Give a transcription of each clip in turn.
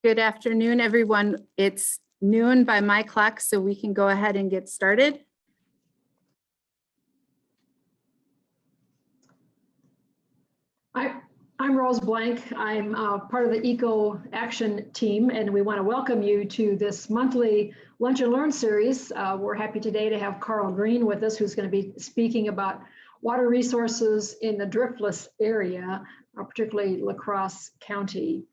Good afternoon, everyone. It's noon by my clock, so we can go ahead and get started. I'm Rose Blank. I'm part of the Eco Action team, and we want to welcome you to this monthly Lunch and Learn series. We're happy today to have Karl Green with us, who's going to be speaking about water resources in the Driftless Area, particularly La Crosse County.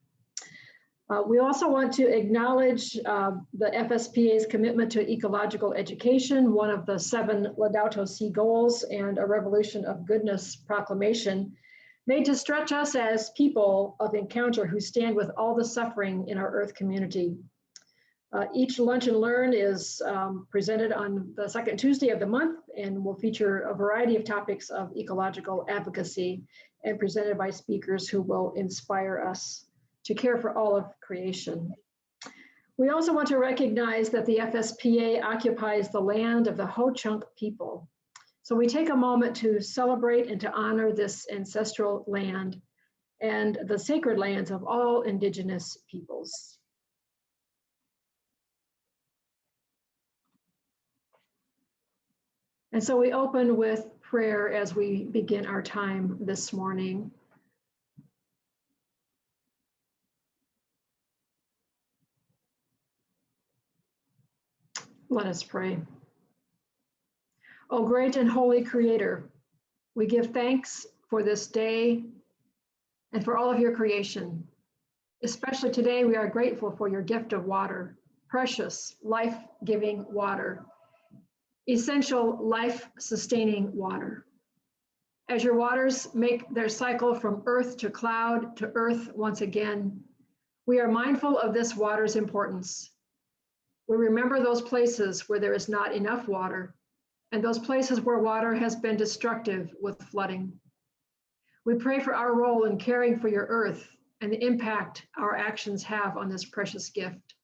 We also want to acknowledge the FSPA's commitment to ecological education, one of the 7 Laudato Si goals, and a Revolution of Goodness proclamation made to stretch us as people of encounter who stand with all the suffering in our Earth community. Each Lunch and Learn is presented on the second Tuesday of the month and will feature a variety of topics of ecological advocacy and presented by speakers who will inspire us to care for all of creation. We also want to recognize that the FSPA occupies the land of the Ho-Chunk people. So we take a moment to celebrate and to honor this ancestral land and the sacred lands of all Indigenous peoples. And so we open with prayer as we begin our time this morning. Let us pray. O great and holy Creator, we give thanks for this day and for all of your creation. Especially today, we are grateful for your gift of water, precious, life-giving water, essential, life-sustaining water. As your waters make their cycle from earth to cloud to earth once again, we are mindful of this water's importance. We remember those places where there is not enough water, and those places where water has been destructive with flooding. We pray for our role in caring for your earth and the impact our actions have on this precious gift.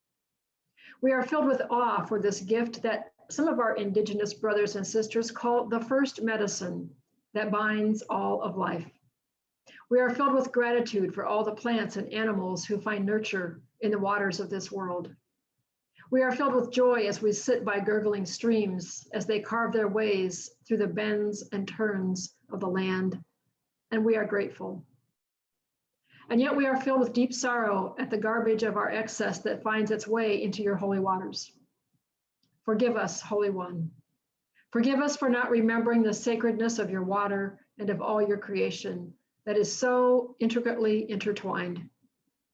We are filled with awe for this gift that some of our Indigenous brothers and sisters call the first medicine that binds all of life. We are filled with gratitude for all the plants and animals who find nurture in the waters of this world. We are filled with joy as we sit by gurgling streams as they carve their ways through the bends and turns of the land, and we are grateful. And yet we are filled with deep sorrow at the garbage of our excess that finds its way into your holy waters. Forgive us, Holy One. Forgive us for not remembering the sacredness of your water and of all your creation that is so intricately intertwined.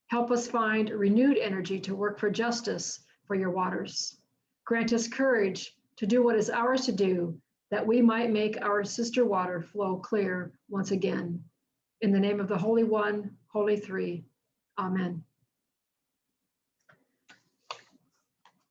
Help us find renewed energy to work for justice for your waters. Grant us courage to do what is ours to do, that we might make our sister water flow clear once again. In the name of the Holy One, Holy Three, Amen.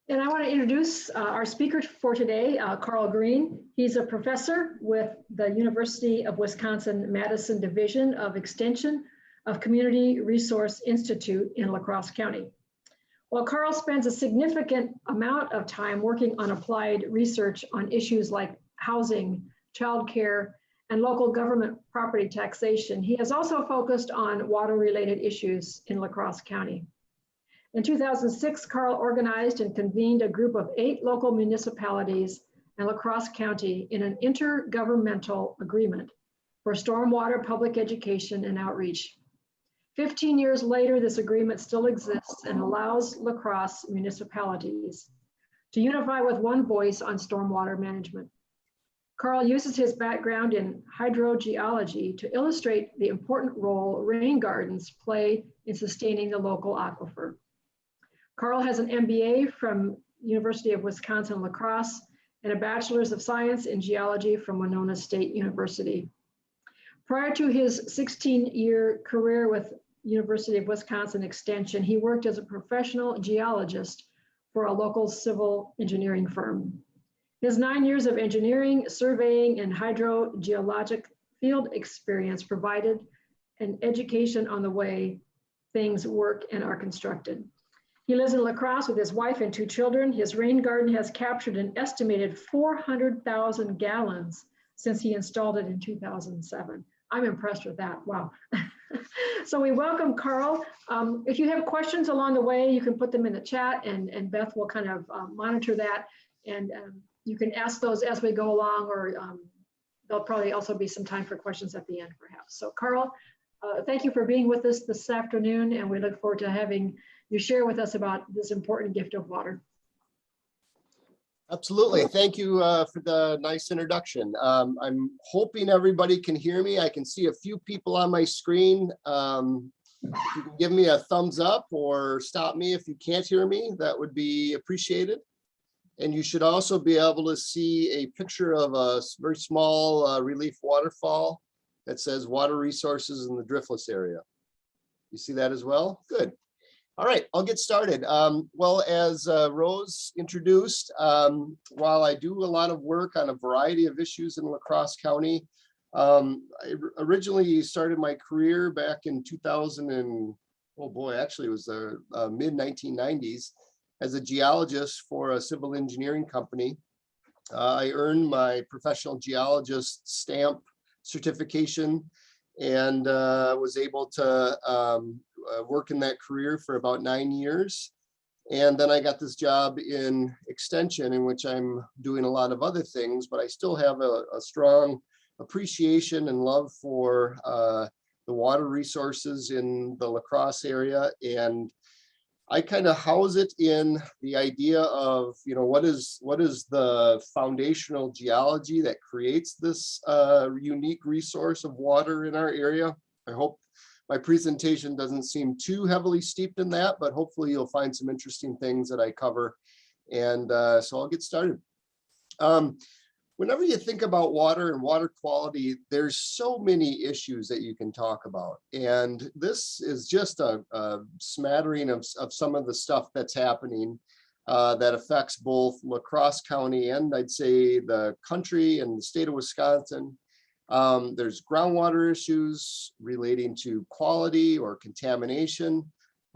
And I want to introduce our speaker for today, Karl Green. He's a professor with the University of Wisconsin-Madison Division of Extension of Community Resource Institute in La Crosse County. While Karl spends a significant amount of time working on applied research on issues like housing, childcare, and local government property taxation, he has also focused on water-related issues in La Crosse County. In 2006, Karl organized and convened a group of 8 local municipalities in La Crosse County in an intergovernmental agreement for stormwater public education and outreach. 15 years later, this agreement still exists and allows La Crosse municipalities to unify with one voice on stormwater management. Karl uses his background in hydrogeology to illustrate the important role rain gardens play in sustaining the local aquifer. Karl has an MBA from University of Wisconsin-La Crosse and a Bachelor's of Science in Geology from Winona State University. Prior to his 16-year career with University of Wisconsin Extension, he worked as a professional geologist for a local civil engineering firm. His 9 years of engineering, surveying, and hydrogeologic field experience provided an education on the way things work and are constructed. He lives in La Crosse with his wife and 2 children. His rain garden has captured an estimated 400,000 gallons since he installed it in 2007. I'm impressed with that, wow. So we welcome Karl. If you have questions along the way, you can put them in the chat, and Beth will kind of monitor that. And you can ask those as we go along, or there'll probably also be some time for questions at the end, perhaps. So Karl, thank you for being with us this afternoon, and we look forward to having you share with us about this important gift of water. Absolutely. Thank you for the nice introduction. I'm hoping everybody can hear me. I can see a few people on my screen. If you can give me a thumbs up or stop me if you can't hear me, that would be appreciated. And you should also be able to see a picture of a very small relief waterfall that says water resources in the Driftless Area. You see that as well? Good. All right, I'll get started. Well, as Rose introduced, while I do a lot of work on a variety of issues in La Crosse County, I originally started my career back in 2000 and, oh boy, actually it was the mid 1990s as a geologist for a civil engineering company. I earned my professional geologist stamp certification and was able to work in that career for about 9 years. And then I got this job in extension, in which I'm doing a lot of other things, but I still have a strong appreciation and love for the water resources in the La Crosse area. And I kind of house it in the idea of, you know, what is the foundational geology that creates this unique resource of water in our area. I hope my presentation doesn't seem too heavily steeped in that, but hopefully you'll find some interesting things that I cover. And so I'll get started. Whenever you think about water and water quality, there's so many issues that you can talk about. And this is just a smattering of some of the stuff that's happening that affects both La Crosse County and I'd say the country and the state of Wisconsin. There's groundwater issues relating to quality or contamination.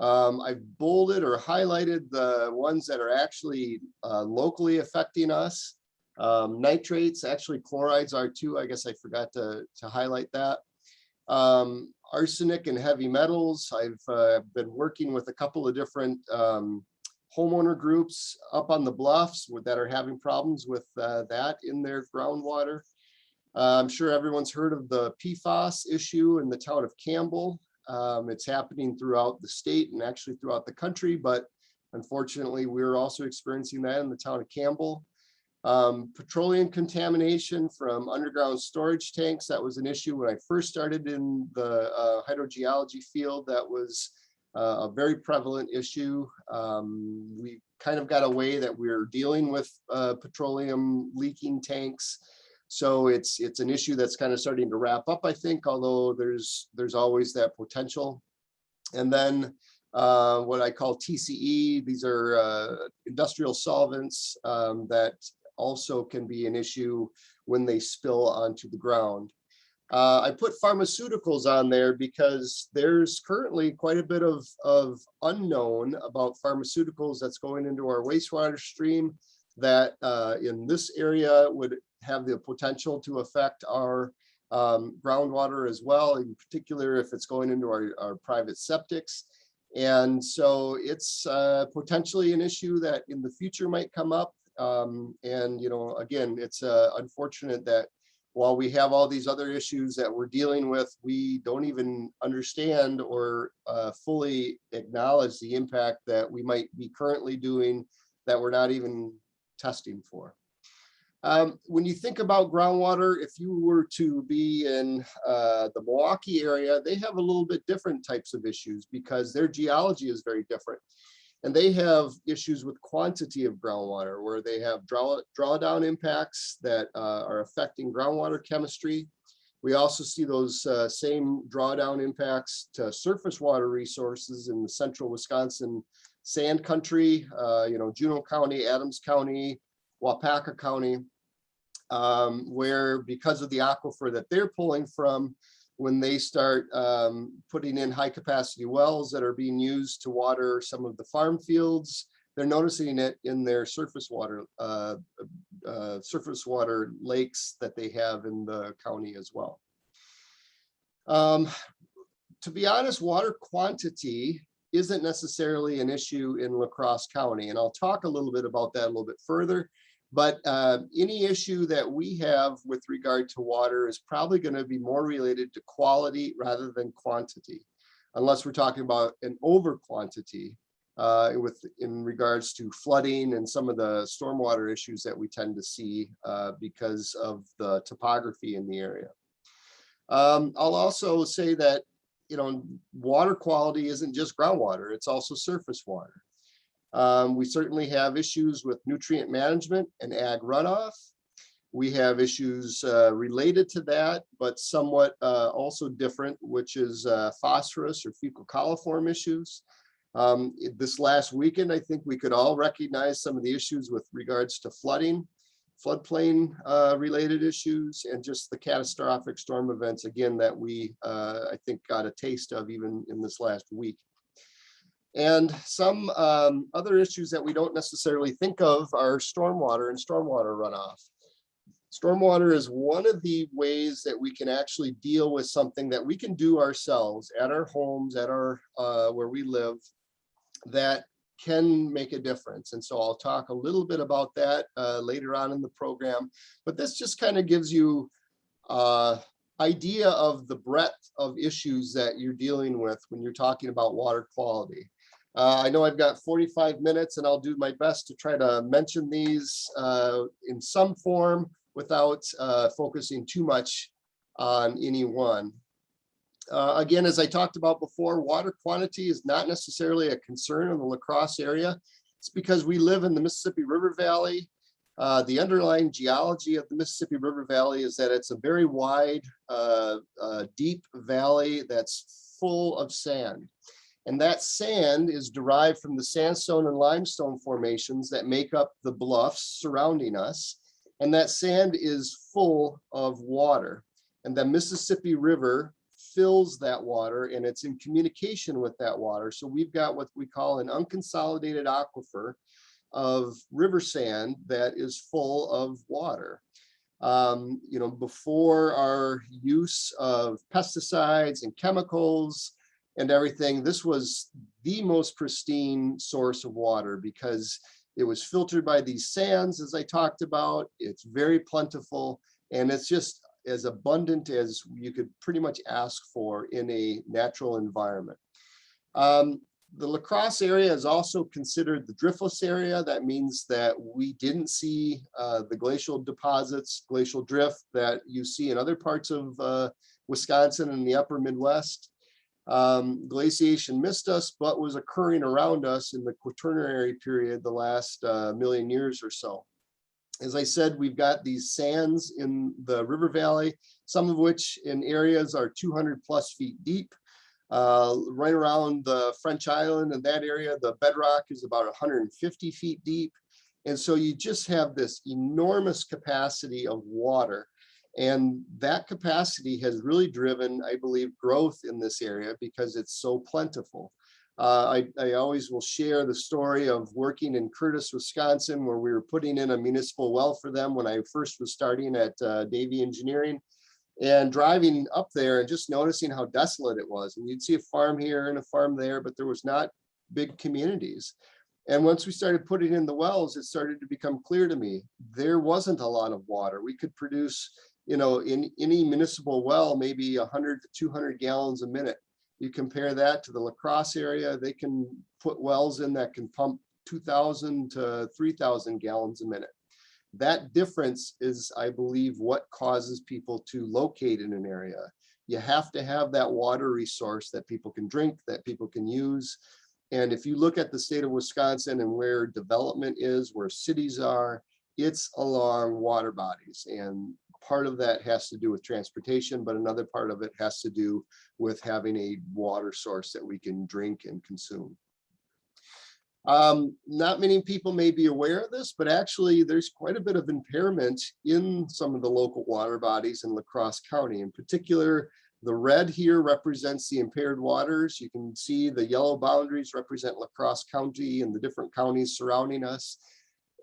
I've bolded or highlighted the ones that are actually locally affecting us. Nitrates, actually chlorides are too. I guess I forgot to highlight that. Arsenic and heavy metals. I've been working with a couple of different homeowner groups up on the bluffs that are having problems with that in their groundwater. I'm sure everyone's heard of the PFAS issue in the town of Campbell. It's happening throughout the state and actually throughout the country, but unfortunately we're also experiencing that in the town of Campbell. Petroleum contamination from underground storage tanks. That was an issue when I first started in the hydrogeology field. That was a very prevalent issue. We kind of got a way that we're dealing with petroleum leaking tanks. So it's an issue that's kind of starting to wrap up, I think, although there's always that potential. And then what I call TCE, these are industrial solvents that also can be an issue when they spill onto the ground. I put pharmaceuticals on there because there's currently quite a bit of unknown about pharmaceuticals that's going into our wastewater stream that in this area would have the potential to affect our groundwater as well, in particular if it's going into our private septics. And so it's potentially an issue that in the future might come up. And, you know, again, it's unfortunate that while we have all these other issues that we're dealing with, we don't even understand or fully acknowledge the impact that we might be currently doing that we're not even testing for. When you think about groundwater, if you were to be in the Milwaukee area, they have a little bit different types of issues because their geology is very different. And they have issues with quantity of groundwater where they have drawdown impacts that are affecting groundwater chemistry. We also see those same drawdown impacts to surface water resources in the central Wisconsin sand country, you know, Juneau County, Adams County, Wapaka County, where because of the aquifer that they're pulling from, when they start putting in high capacity wells that are being used to water some of the farm fields, they're noticing it in their surface water lakes that they have in the county as well. To be honest, water quantity isn't necessarily an issue in La Crosse County, and I'll talk a little bit about that a little bit further. But any issue that we have with regard to water is probably going to be more related to quality rather than quantity, unless we're talking about an over quantity in regards to flooding and some of the stormwater issues that we tend to see because of the topography in the area. I'll also say that, water quality isn't just groundwater, it's also surface water. We certainly have issues with nutrient management and ag runoff. We have issues related to that, but somewhat also different, which is phosphorus or fecal coliform issues. This last weekend, I think we could all recognize some of the issues with regards to flooding, floodplain related issues, and just the catastrophic storm events, again, that we, I think, got a taste of even in this last week. And some other issues that we don't necessarily think of are stormwater and stormwater runoff. Stormwater is one of the ways that we can actually deal with something that we can do ourselves at our homes, at our where we live, that can make a difference. And so I'll talk a little bit about that later on in the program, but this just kind of gives you idea of the breadth of issues that you're dealing with when you're talking about water quality. I know I've got 45 minutes and I'll do my best to try to mention these in some form without focusing too much on any one. Again, as I talked about before, water quantity is not necessarily a concern in the La Crosse area. It's because we live in the Mississippi River Valley. The underlying geology of the Mississippi River Valley is that it's a very wide, deep valley that's full of sand. And that sand is derived from the sandstone and limestone formations that make up the bluffs surrounding us. And that sand is full of water. And the Mississippi River fills that water and it's in communication with that water. So we've got what we call an unconsolidated aquifer of river sand that is full of water. Before our use of pesticides and chemicals and everything, this was the most pristine source of water because it was filtered by these sands, as I talked about. It's very plentiful and it's just as abundant as you could pretty much ask for in a natural environment. The La Crosse area is also considered the driftless area. That means that we didn't see the glacial deposits, glacial drift that you see in other parts of Wisconsin and the upper Midwest. Glaciation missed us, but was occurring around us in the Quaternary period, the last million years or so. As I said, we've got these sands in the river valley, some of which in areas are 200 plus feet deep. Right around the French Island and that area, the bedrock is about 150 feet deep. And so you just have this enormous capacity of water. And that capacity has really driven, I believe, growth in this area because it's so plentiful. I always will share the story of working in Curtis, Wisconsin, where we were putting in a municipal well for them when I first was starting at Davie Engineering, and driving up there and just noticing how desolate it was. And you'd see a farm here and a farm there, but there was not big communities. And once we started putting in the wells, it started to become clear to me, there wasn't a lot of water. We could produce, in any municipal well, maybe 100 to 200 gallons a minute. You compare that to the La Crosse area, they can put wells in that can pump 2,000 to 3,000 gallons a minute. That difference is, I believe, what causes people to locate in an area. You have to have that water resource that people can drink, that people can use. And if you look at the state of Wisconsin and where development is, where cities are, it's along water bodies. And part of that has to do with transportation, but another part of it has to do with having a water source that we can drink and consume. Not many people may be aware of this, but actually there's quite a bit of impairment in some of the local water bodies in La Crosse County. In particular, the red here represents the impaired waters. You can see the yellow boundaries represent La Crosse County and the different counties surrounding us.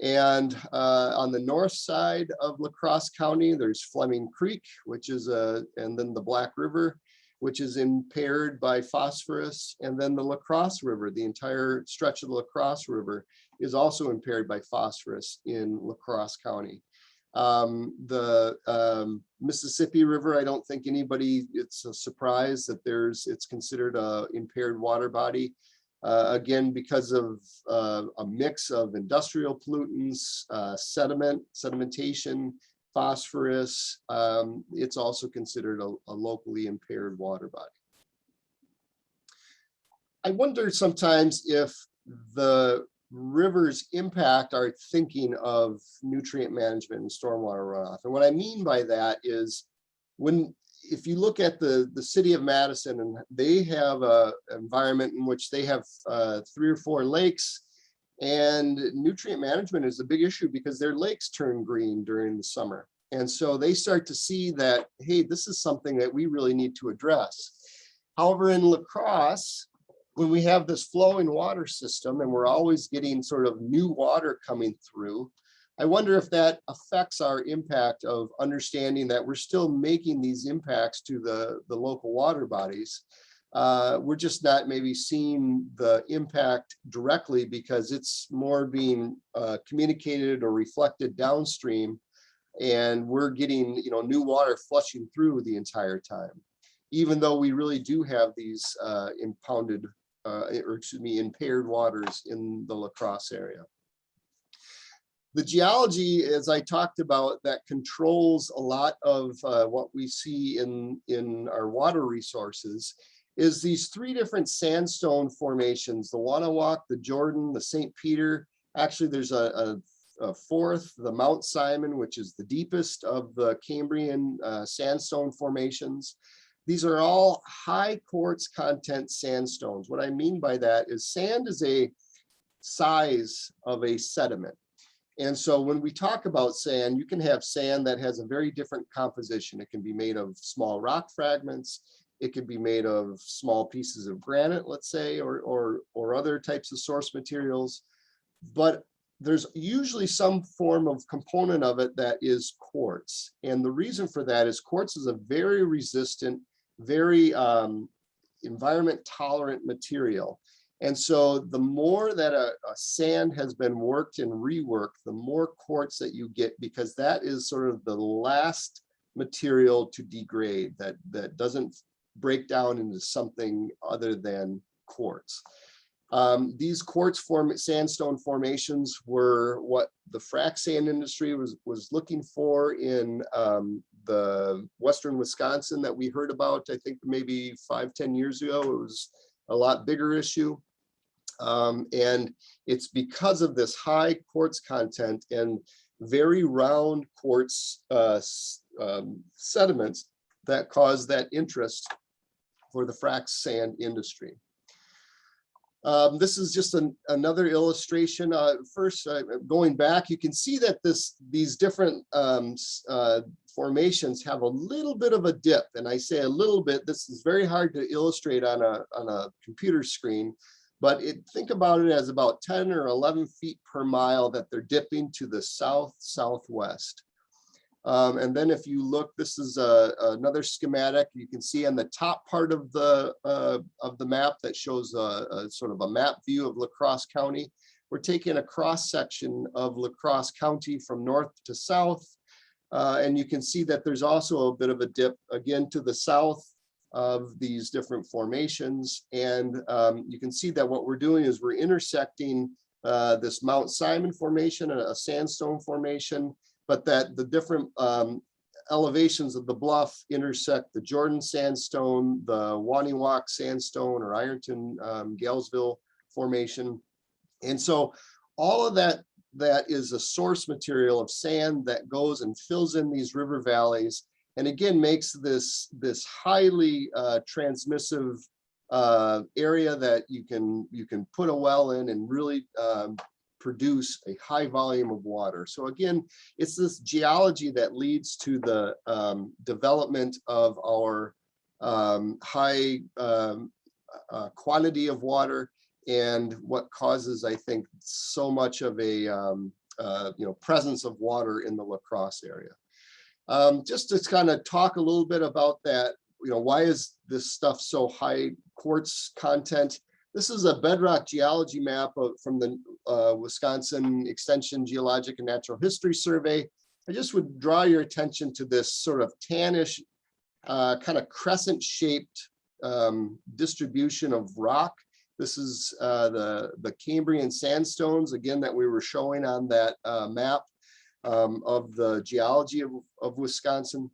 And on the north side of La Crosse County, there's Fleming Creek, which is and then the Black River, which is impaired by phosphorus. And then the La Crosse River, the entire stretch of the La Crosse River is also impaired by phosphorus in Crosse County. The Mississippi River, I don't think anybody, it's a surprise that it's considered a impaired water body. Again, because of a mix of industrial pollutants, sedimentation, phosphorus, it's also considered a locally impaired water body. I wonder sometimes if the rivers impact our thinking of nutrient management and stormwater runoff. And what I mean by that is if you look at the city of Madison, and they have an environment in which they have 3 or 4 lakes, and nutrient management is a big issue because their lakes turn green during the summer. And so they start to see that, hey, this is something that we really need to address. However, in La Crosse, when we have this flowing water system and we're always getting sort of new water coming through, I wonder if that affects our impact of understanding that we're still making these impacts to the local water bodies. We're just not maybe seeing the impact directly because it's more being communicated or reflected downstream, and we're getting new water flushing through the entire time, even though we really do have these impaired waters in the La Crosse area. The geology, as I talked about, that controls a lot of what we see in our water resources is these 3 different sandstone formations: the Wanawak, the Jordan, the St. Peter. Actually, there's a 4th, the Mount Simon, which is the deepest of the Cambrian sandstone formations. These are all high quartz content sandstones. What I mean by that is sand is a size of a sediment. And so when we talk about sand, you can have sand that has a very different composition. It can be made of small rock fragments. It can be made of small pieces of granite, let's say, or other types of source materials. But there's usually some form of component of it that is quartz. And the reason for that is quartz is a very resistant, very environment tolerant material. And so the more that a sand has been worked and reworked, the more quartz that you get, because that is sort of the last material to degrade, that doesn't break down into something other than quartz. These quartz sandstone formations were what the frac sand industry was looking for in the western Wisconsin that we heard about, I think maybe 5-10 years ago. It was a lot bigger issue. And it's because of this high quartz content and very round quartz sediments that cause that interest for the frac sand industry. This is just another illustration. First, going back, you can see that these different formations have a little bit of a dip, and I say a little bit. This is very hard to illustrate on a computer screen, but think about it as about 10 or 11 feet per mile that they're dipping to the southwest. And then if you look, this is another schematic. You can see on the top part of the map that shows a sort of a map view of La Crosse County. We're taking a cross section of La Crosse County from north to south. And you can see that there's also a bit of a dip again to the south of these different formations. And you can see that what we're doing is we're intersecting this Mount Simon formation, a sandstone formation, but that the different elevations of the bluff intersect the Jordan sandstone, the Wanawak sandstone or Ironton Galesville formation. And so all of that is a source material of sand that goes and fills in these river valleys, and again makes this highly transmissive area that you can put a well in and really produce a high volume of water. So again, it's this geology that leads to the development of our high quantity of water, and what causes, I think, so much of a presence of water in the La Crosse area. Just to kind of talk a little bit about that why is this stuff so high quartz content? This is a bedrock geology map from the Wisconsin Extension Geologic and Natural History Survey. I just would draw your attention to this sort of tannish, kind of crescent-shaped distribution of rock. This is the Cambrian sandstones, again, that we were showing on that map of the geology of Wisconsin.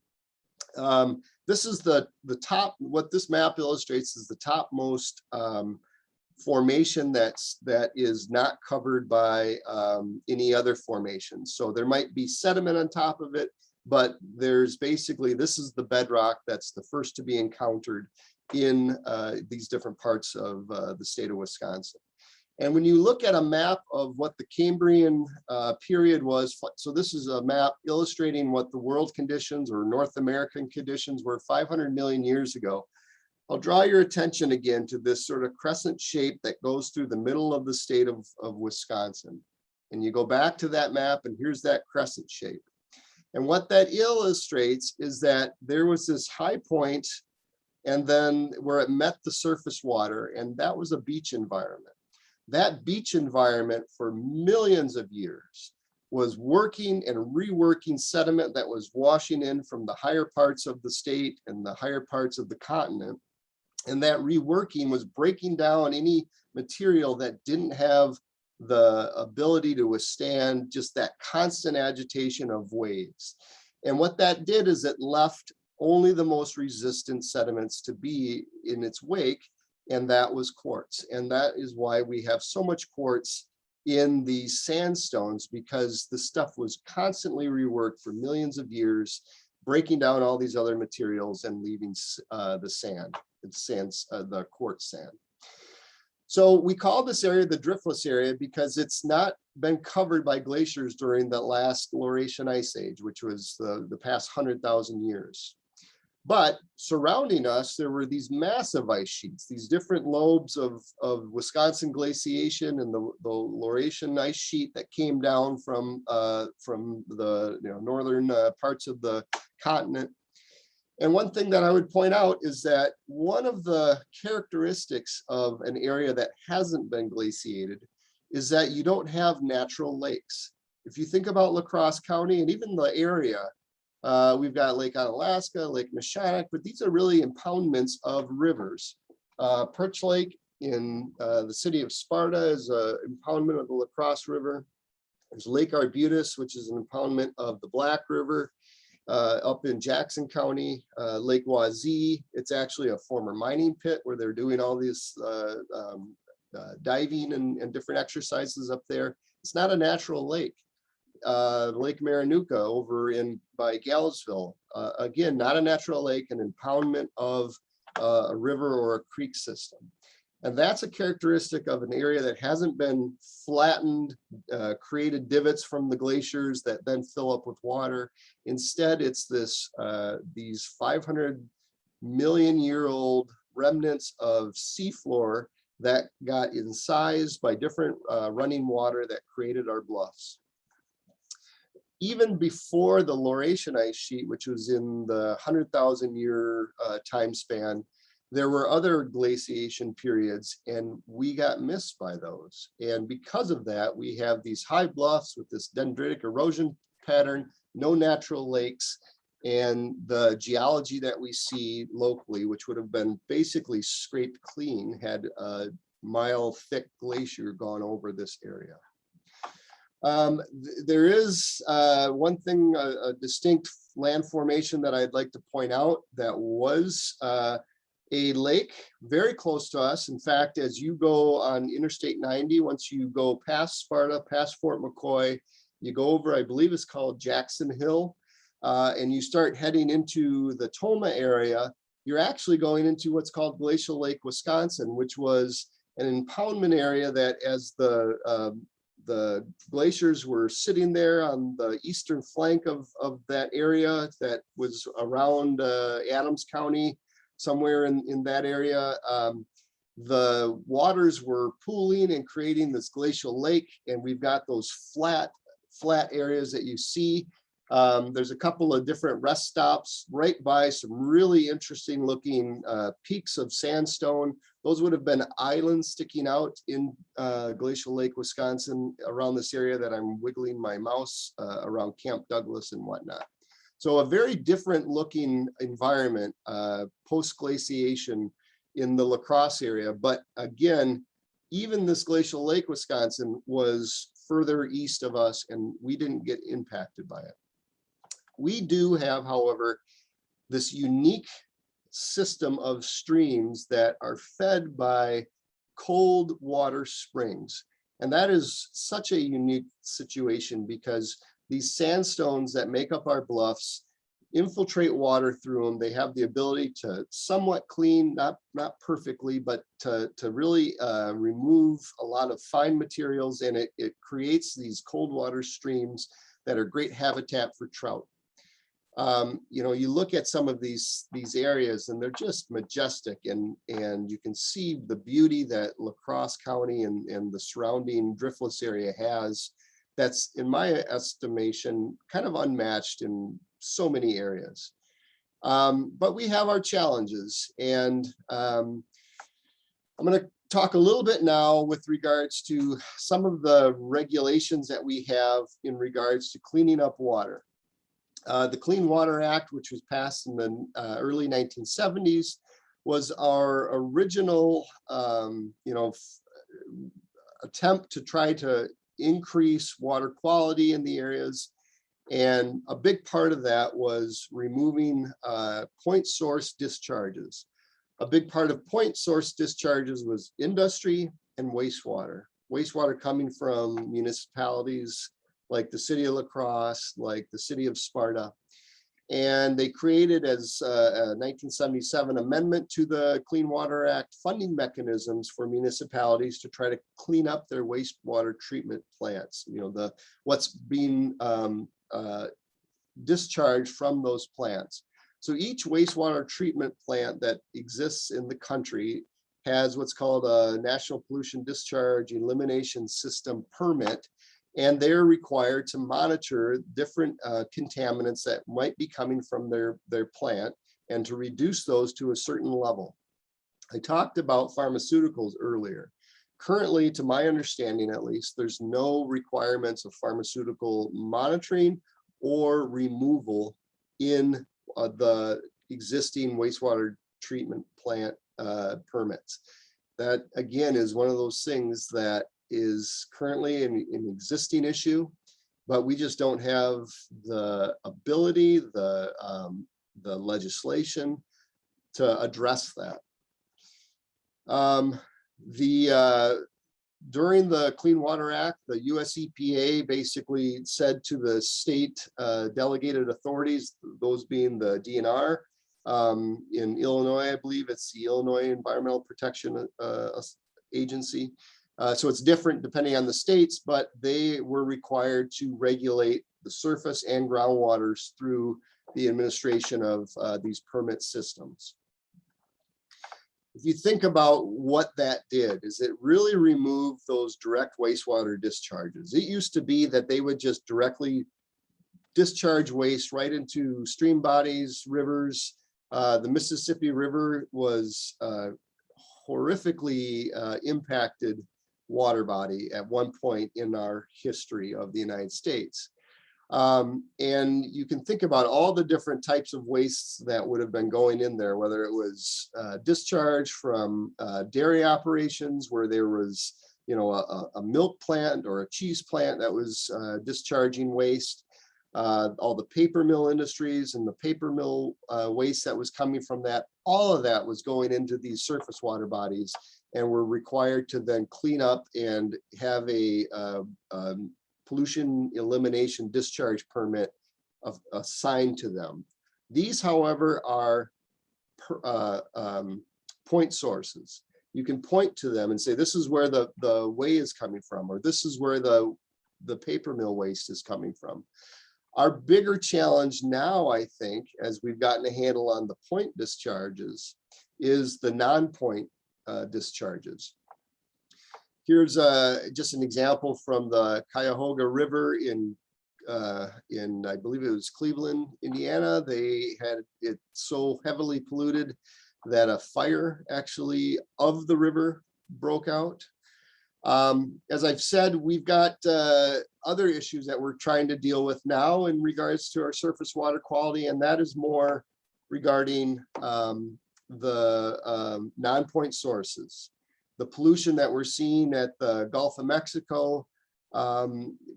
This is the top, what this map illustrates is the topmost formation that is not covered by any other formation. So there might be sediment on top of it, but there's basically, this is the bedrock that's the first to be encountered in these different parts of the state of Wisconsin. And when you look at a map of what the Cambrian period was, so this is a map illustrating what the world conditions or North American conditions were 500 million years ago. I'll draw your attention again to this sort of crescent shape that goes through the middle of the state of Wisconsin. And you go back to that map and here's that crescent shape. And what that illustrates is that there was this high point and then where it met the surface water, and that was a beach environment. That beach environment for millions of years was working and reworking sediment that was washing in from the higher parts of the state and the higher parts of the continent. And that reworking was breaking down any material that didn't have the ability to withstand just that constant agitation of waves. And what that did is it left only the most resistant sediments to be in its wake, and that was quartz. And that is why we have so much quartz in these sandstones, because the stuff was constantly reworked for millions of years, breaking down all these other materials and leaving the quartz sand. So we call this area the Driftless Area because it's not been covered by glaciers during the last Laurentian Ice Age, which was the past 100,000 years. But surrounding us, there were these massive ice sheets, these different lobes of Wisconsin glaciation and the Laurentian ice sheet that came down from the northern parts of the continent. And one thing that I would point out is that one of the characteristics of an area that hasn't been glaciated is that you don't have natural lakes. If you think about Crosse County and even the area, we've got Lake Onalaska, Lake Neshonoc, but these are really impoundments of rivers. Perch Lake in the city of Sparta is an impoundment of the La Crosse River. There's Lake Arbutus, which is an impoundment of the Black River. Up in Jackson County, Lake Wazee, it's actually a former mining pit where they're doing all these diving and different exercises up there. It's not a natural lake. Lake Marinuka over by Galesville, again, not a natural lake, an impoundment of a river or a creek system. And that's a characteristic of an area that hasn't been flattened, created divots from the glaciers that then fill up with water. Instead, it's these 500 million year old remnants of seafloor that got incised by different running water that created our bluffs. Even before the Laurentian ice sheet, which was in the 100,000 year time span, there were other glaciation periods and we got missed by those. And because of that, we have these high bluffs with this dendritic erosion pattern, no natural lakes, and the geology that we see locally, which would have been basically scraped clean had a mile thick glacier gone over this area. There is one thing, a distinct land formation that I'd like to point out that was a lake very close to us. In fact, as you go on Interstate 90, once you go past Sparta, past Fort McCoy, you go over, I believe it's called Jackson Hill, and you start heading into the Toma area, you're actually going into what's called Glacial Lake, Wisconsin, which was an impoundment area that as the glaciers were sitting there on the eastern flank of that area that was around Adams County, somewhere in that area, the waters were pooling and creating this glacial lake, and we've got those flat areas that you see. There's a couple of different rest stops right by some really interesting looking peaks of sandstone. Those would have been islands sticking out in Glacial Lake, Wisconsin, around this area that I'm wiggling my mouse around Camp Douglas and whatnot. So a very different looking environment post-glaciation in the La Crosse area. But again, even this Glacial Lake, Wisconsin was further east of us and we didn't get impacted by it. We do have, however, this unique system of streams that are fed by cold water springs. And that is such a unique situation because these sandstones that make up our bluffs infiltrate water through them. They have the ability to somewhat clean, not perfectly, but to really remove a lot of fine materials, and it creates these cold water streams that are great habitat for trout. You know, you look at some of these areas and they're just majestic, and you can see the beauty that Crosse County and the surrounding Driftless area has. That's, in my estimation, kind of unmatched in so many areas. But we have our challenges, and I'm going to talk a little bit now with regards to some of the regulations that we have in regards to cleaning up water. The Clean Water Act, which was passed in the early 1970s, was our original, attempt to try to increase water quality in the areas. And a big part of that was removing point source discharges. A big part of point source discharges was industry and wastewater. Wastewater coming from municipalities like the city of La Crosse, like the city of Sparta. And they created, as a 1977 amendment to the Clean Water Act, funding mechanisms for municipalities to try to clean up their wastewater treatment plants. You know, what's being discharged from those plants. So each wastewater treatment plant that exists in the country has what's called a National Pollution Discharge Elimination System permit, and they're required to monitor different contaminants that might be coming from their plant and to reduce those to a certain level. I talked about pharmaceuticals earlier. Currently, to my understanding at least, there's no requirements of pharmaceutical monitoring or removal in the existing wastewater treatment plant permits. That, again, is one of those things that is currently an existing issue, but we just don't have the ability, the legislation to address that. During the Clean Water Act, the US EPA basically said to the state delegated authorities, those being the DNR, in Illinois, I believe it's the Illinois Environmental Protection Agency. So it's different depending on the states, but they were required to regulate the surface and groundwaters through the administration of these permit systems. If you think about what that did, is it really removed those direct wastewater discharges. It used to be that they would just directly discharge waste right into stream bodies, rivers. The Mississippi River was horrifically impacted water body at one point in our history of the United States. And you can think about all the different types of wastes that would have been going in there, whether it was discharge from dairy operations where there was, you know, a milk plant or a cheese plant that was discharging waste, all the paper mill industries and the paper mill waste that was coming from that, all of that was going into these surface water bodies, and were required to then clean up and have a pollution elimination discharge permit assigned to them. These, however, are point sources. You can point to them and say, this is where the whey is coming from, or this is where the paper mill waste is coming from. Our bigger challenge now, I think, as we've gotten a handle on the point discharges, is the non-point discharges. Here's just an example from the Cuyahoga River in I believe it was Cleveland, Indiana. They had it so heavily polluted that a fire actually of the river broke out. As I've said, we've got other issues that we're trying to deal with now in regards to our surface water quality, and that is more regarding the non-point sources. The pollution that we're seeing at the Gulf of Mexico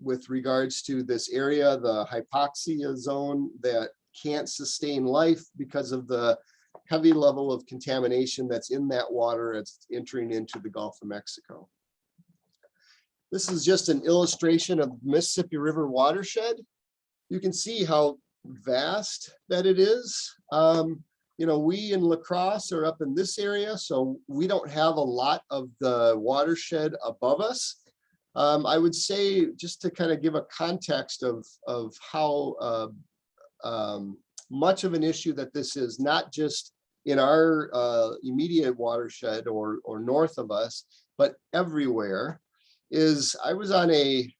with regards to this area, the hypoxia zone that can't sustain life because of the heavy level of contamination that's in that water as it's entering into the Gulf of Mexico. This is just an illustration of Mississippi River watershed. You can see how vast that it is. You know, we in La Crosse are up in this area, so we don't have a lot of the watershed above us. I would say, just to kind of give a context of how much of an issue that this is, not just in our immediate watershed or north of us, but everywhere, is I was on a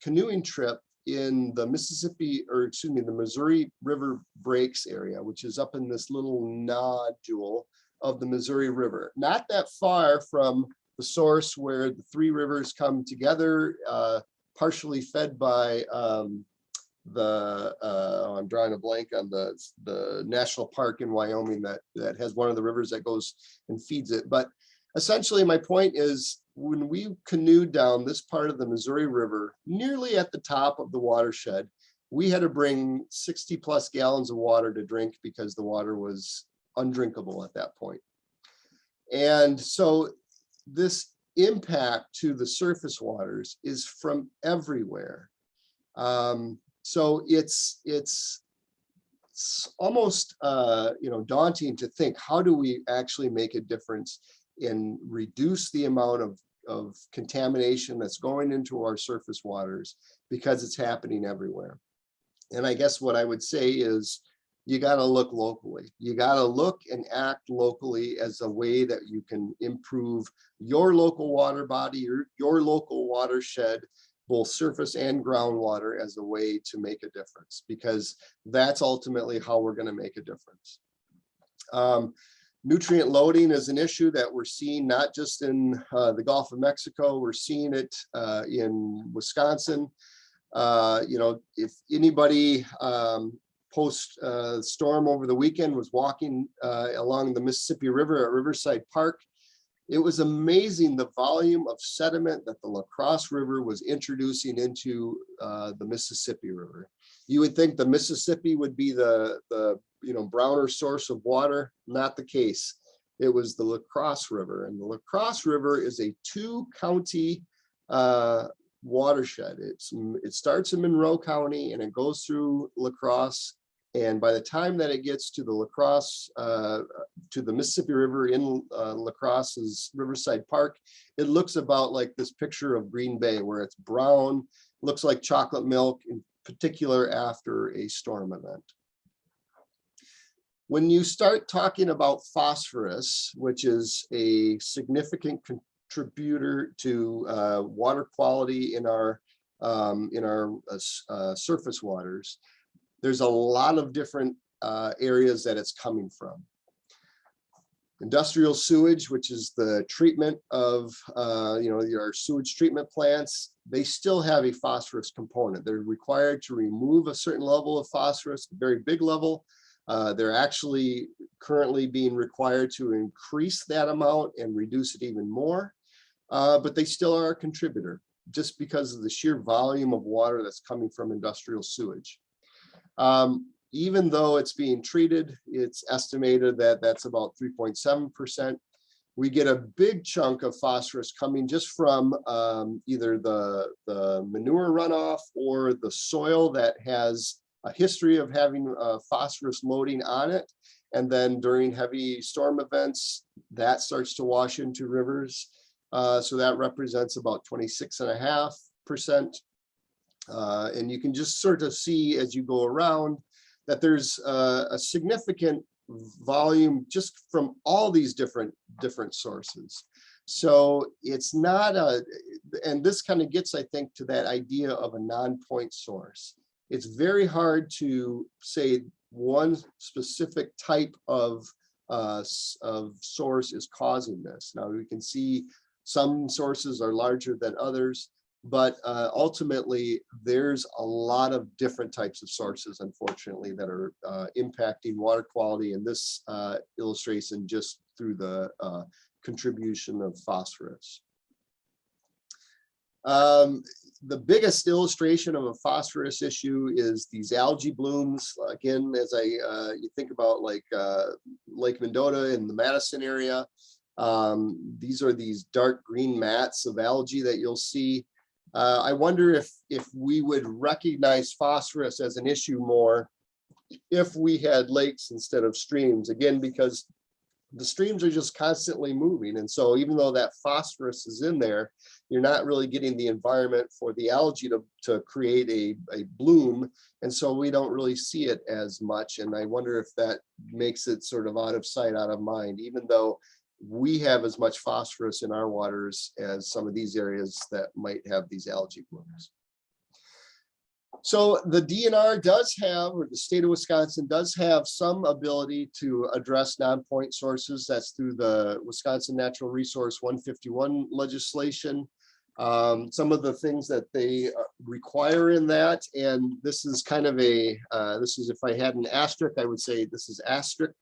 canoeing trip in the the Missouri River Breaks area, which is up in this little nodule of the Missouri River, not that far from the source where the three rivers come together, partially fed by I'm drawing a blank on the national park in Wyoming that has one of the rivers that goes and feeds it. But essentially my point is, when we canoed down this part of the Missouri River, nearly at the top of the watershed, we had to bring 60 plus gallons of water to drink because the water was undrinkable at that point. And so this impact to the surface waters is from everywhere. So it's almost daunting to think, how do we actually make a difference and reduce the amount of contamination that's going into our surface waters, because it's happening everywhere. And I guess what I would say is, you got to look locally. You got to look and act locally as a way that you can improve your local water body, your local watershed, both surface and groundwater, as a way to make a difference, because that's ultimately how we're going to make a difference. Nutrient loading is an issue that we're seeing not just in the Gulf of Mexico, we're seeing it in Wisconsin. If anybody post storm over the weekend was walking along the Mississippi River at Riverside Park, it was amazing the volume of sediment that the La Crosse River was introducing into the Mississippi River. You would think the Mississippi would be the browner source of water. Not the case. It was the La Crosse River, and the La Crosse River is a 2-county watershed. It starts in Monroe County and it goes through La Crosse. And by the time that it gets to the La Crosse, to the Mississippi River in La Crosse's Riverside Park, it looks about like this picture of Green Bay, where it's brown, looks like chocolate milk, in particular after a storm event. When you start talking about phosphorus, which is a significant contributor to water quality in our surface waters, there's a lot of different areas that it's coming from. Industrial sewage, which is the treatment of our sewage treatment plants, they still have a phosphorus component. They're required to remove a certain level of phosphorus, a very big level. They're actually currently being required to increase that amount and reduce it even more, but they still are a contributor just because of the sheer volume of water that's coming from industrial sewage. Even though it's being treated, it's estimated that that's about 3.7%. We get a big chunk of phosphorus coming just from either the manure runoff or the soil that has a history of having phosphorus loading on it. And then during heavy storm events, that starts to wash into rivers. So that represents about 26.5%. And you can just sort of see as you go around that there's a significant volume just from all these different sources. So it's not and this kind of gets, I think, to that idea of a non-point source. It's very hard to say one specific type of source is causing this. Now we can see some sources are larger than others, but ultimately there's a lot of different types of sources, unfortunately, that are impacting water quality, and this illustration just through the contribution of phosphorus. The biggest illustration of a phosphorus issue is these algae blooms. Again, as you think about like Lake Mendota in the Madison area, these are these dark green mats of algae that you'll see. I wonder if we would recognize phosphorus as an issue more if we had lakes instead of streams, again, because the streams are just constantly moving. And so even though that phosphorus is in there, you're not really getting the environment for the algae to create a bloom. And so we don't really see it as much. And I wonder if that makes it sort of out of sight, out of mind, even though we have as much phosphorus in our waters as some of these areas that might have these algae blooms. So the DNR does have, or the state of Wisconsin does have, some ability to address non-point sources. That's through the Wisconsin Natural Resource 151 legislation. Some of the things that they require in that, and this is kind of a, this is, if I had an asterisk, I would say this is asterisk,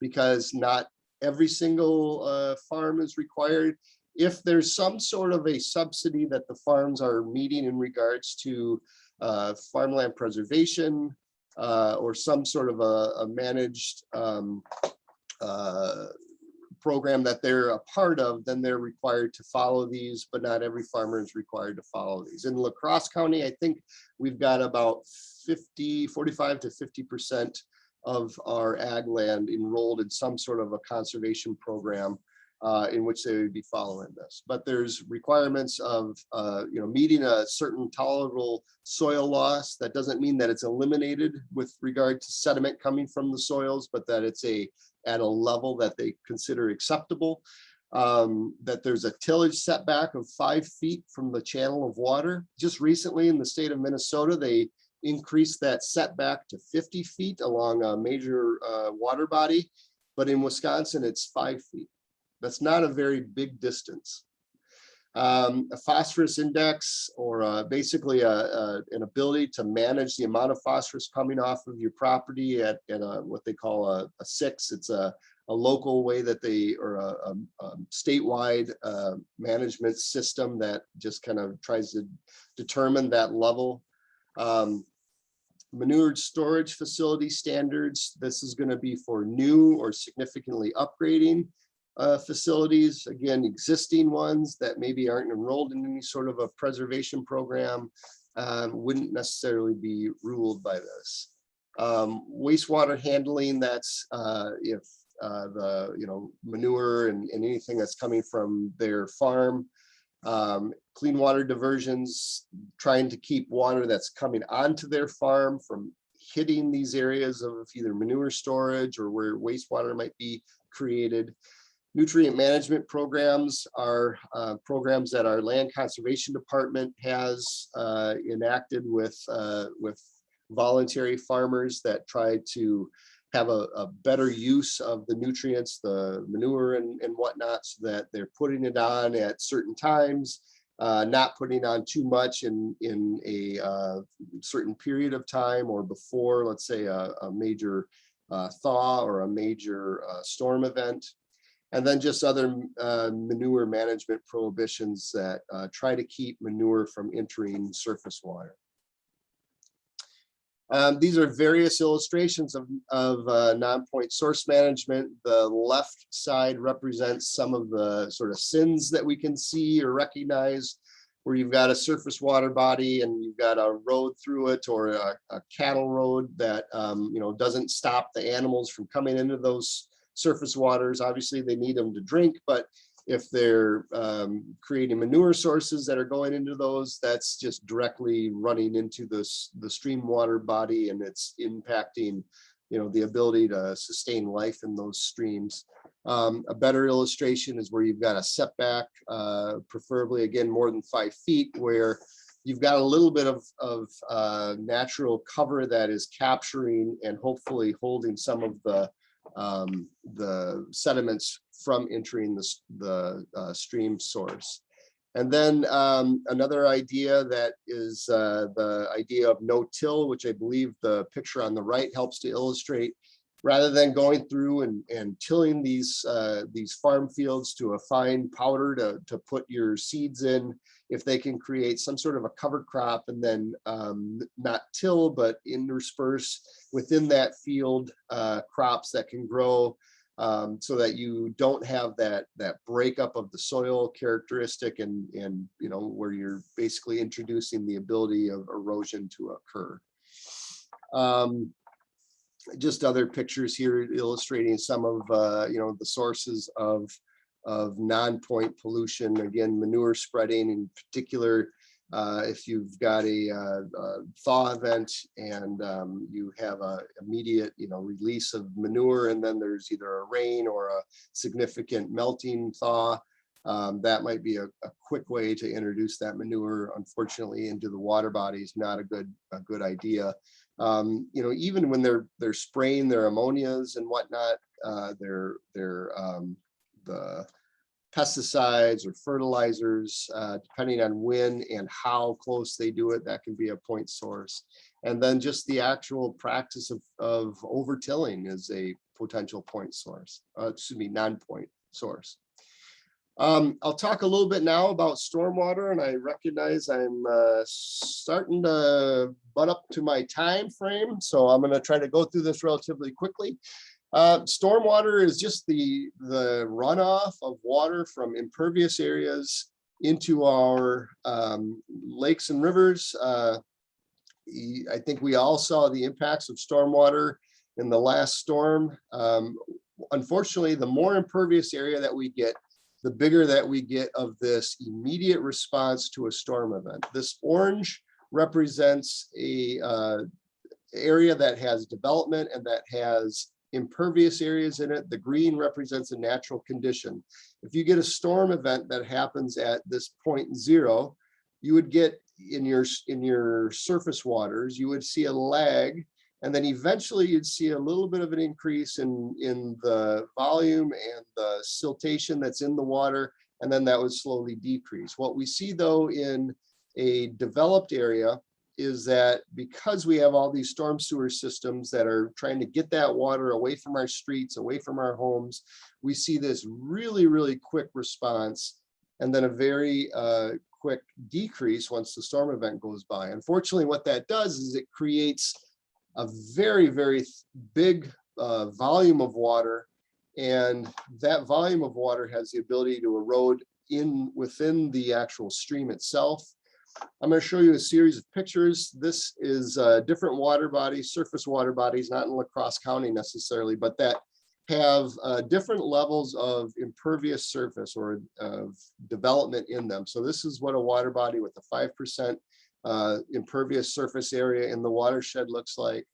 because not every single farm is required. If there's some sort of a subsidy that the farms are meeting in regards to farmland preservation, or some sort of a managed program that they're a part of, then they're required to follow these, but not every farmer is required to follow these. In Crosse County, I think we've got about 45 to 50% of our ag land enrolled in some sort of a conservation program in which they would be following this. But there's requirements of meeting a certain tolerable soil loss. That doesn't mean that it's eliminated with regard to sediment coming from the soils, but that it's at a level that they consider acceptable. That there's a tillage setback of 5 feet from the channel of water. Just recently in the state of Minnesota, they increased that setback to 50 feet along a major water body, but in Wisconsin, it's 5 feet. That's not a very big distance. A phosphorus index, or basically an ability to manage the amount of phosphorus coming off of your property at what they call a 6. It's a local way that they, or a statewide management system that just kind of tries to determine that level. Manure storage facility standards. This is going to be for new or significantly upgrading facilities. Again, existing ones that maybe aren't enrolled in any sort of a preservation program wouldn't necessarily be ruled by this. Wastewater handling, that's if the manure and anything that's coming from their farm. Clean water diversions, trying to keep water that's coming onto their farm from hitting these areas of either manure storage or where wastewater might be created. Nutrient management programs are programs that our land conservation department has enacted with voluntary farmers that try to have a better use of the nutrients, the manure and whatnot, so that they're putting it on at certain times, not putting on too much in a certain period of time, or before, let's say, a major thaw or a major storm event. And then just other manure management prohibitions that try to keep manure from entering surface water. These are various illustrations of non-point source management. The left side represents some of the sort of sins that we can see or recognize, where you've got a surface water body and you've got a road through it, or a cattle road that doesn't stop the animals from coming into those surface waters. Obviously, they need them to drink, but if they're creating manure sources that are going into those, that's just directly running into the stream water body, and it's impacting the ability to sustain life in those streams. A better illustration is where you've got a setback, preferably again more than 5 feet, where you've got a little bit of natural cover that is capturing and hopefully holding some of the sediments from entering the stream source. And then another idea that is the idea of no-till, which I believe the picture on the right helps to illustrate. Rather than going through and tilling these farm fields to a fine powder to put your seeds in, if they can create some sort of a cover crop and then not till, but intersperse within that field crops that can grow, so that you don't have that breakup of the soil characteristic and where you're basically introducing the ability of erosion to occur. Just other pictures here illustrating some of the sources of non-point pollution. Again, manure spreading in particular. If you've got a thaw event and you have a immediate release of manure, and then there's either a rain or a significant melting thaw, that might be a quick way to introduce that manure, unfortunately, into the water bodies. Not a good idea. Even when they're spraying their ammonias and whatnot, the pesticides or fertilizers, depending on when and how close they do it, that can be a point source. And then just the actual practice of over-tilling is a potential point source, non-point source. I'll talk a little bit now about stormwater, and I recognize I'm starting to butt up to my time frame, so I'm going to try to go through this relatively quickly. Stormwater is just the runoff of water from impervious areas into our lakes and rivers. I think we all saw the impacts of stormwater in the last storm. Unfortunately, the more impervious area that we get, the bigger that we get of this immediate response to a storm event. This orange represents a area that has development and that has impervious areas in it. The green represents a natural condition. If you get a storm event that happens at this point 0, you would get in your surface waters, you would see a lag, and then eventually you'd see a little bit of an increase in the volume and the siltation that's in the water, and then that would slowly decrease. What we see though in a developed area is that because we have all these storm sewer systems that are trying to get that water away from our streets, away from our homes, we see this really, really quick response and then a very quick decrease once the storm event goes by. Unfortunately, what that does is it creates a very, very big volume of water, and that volume of water has the ability to erode within the actual stream itself. I'm going to show you a series of pictures. This is different water bodies, surface water bodies, not in Crosse County necessarily, but that have different levels of impervious surface or of development in them. So this is what a water body with a 5% impervious surface area in the watershed looks like.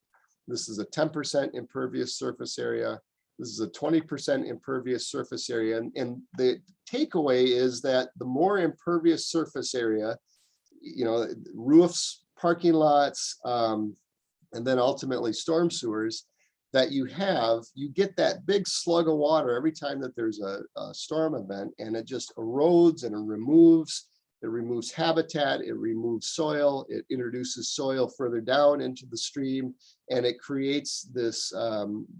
This is a 10% impervious surface area. This is a 20% impervious surface area. And the takeaway is that the more impervious surface area, roofs, parking lots, and then ultimately storm sewers that you have, you get that big slug of water every time that there's a storm event, and it just erodes and it removes habitat, it removes soil, it introduces soil further down into the stream, and it creates this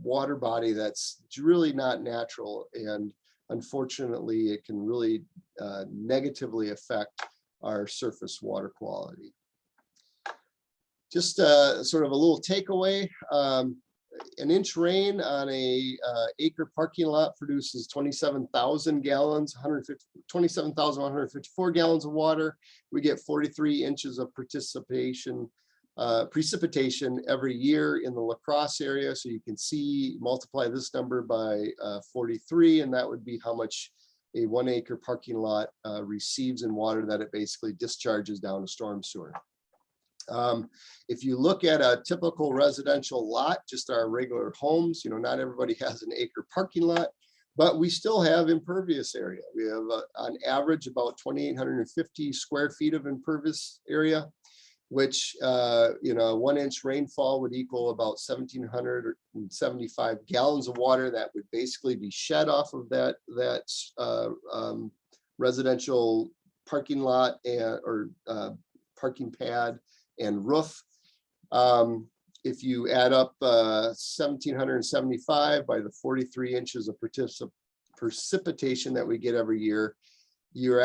water body that's really not natural. And unfortunately, it can really negatively affect our surface water quality. Just sort of a little takeaway. An inch rain on a acre parking lot produces 27,000 gallons, 27,154 gallons of water. We get 43 inches of precipitation every year in the La Crosse area. So you can see, multiply this number by 43, and that would be how much a 1 acre parking lot receives in water that it basically discharges down a storm sewer. If you look at a typical residential lot, just our regular homes, not everybody has an acre parking lot, but we still have impervious area. We have on average about 2,850 square feet of impervious area, which, 1 inch rainfall would equal about 1,775 gallons of water that would basically be shed off of that residential parking lot or parking pad and roof. If you add up 1,775 by the 43 inches of precipitation that we get every year, your